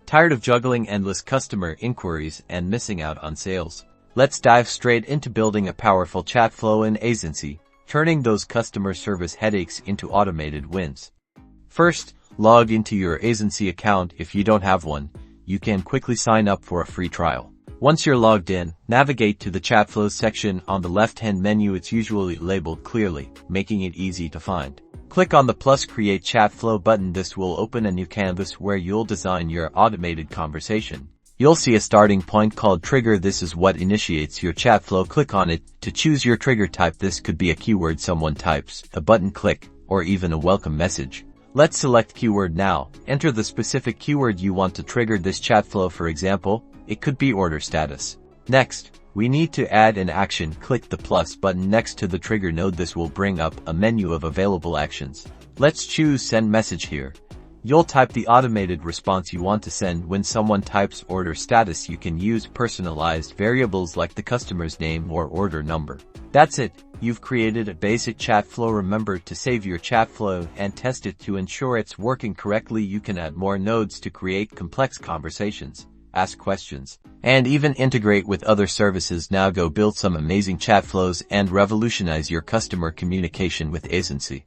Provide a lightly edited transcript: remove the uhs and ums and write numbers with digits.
Tired of juggling endless customer inquiries and missing out on sales? Let's dive straight into building a powerful chat flow in Aisensy, turning those customer service headaches into automated wins. First, log into your Aisensy account. If you don't have one, you can quickly sign up for a free trial. Once you're logged in, navigate to the Chatflows section on the left-hand menu. It's usually labeled clearly, making it easy to find. Click on the plus Create Chatflow button. This will open a new canvas where you'll design your automated conversation. You'll see a starting point called Trigger. This is what initiates your chat flow. Click on it to choose your trigger type. This could be a keyword someone types, a button click, or even a welcome message. Let's select keyword now. Enter the specific keyword you want to trigger this chat flow. For example, it could be order status. Next, we need to add an action. Click the plus button next to the trigger node. This will bring up a menu of available actions. Let's choose send message here. You'll type the automated response you want to send. When someone types order status, you can use personalized variables like the customer's name or order number. That's it. You've created a basic chat flow. Remember to save your chat flow and test it to ensure it's working correctly. You can add more nodes to create complex conversations, ask questions, and even integrate with other services. Now go build some amazing chat flows and revolutionize your customer communication with Aisensy.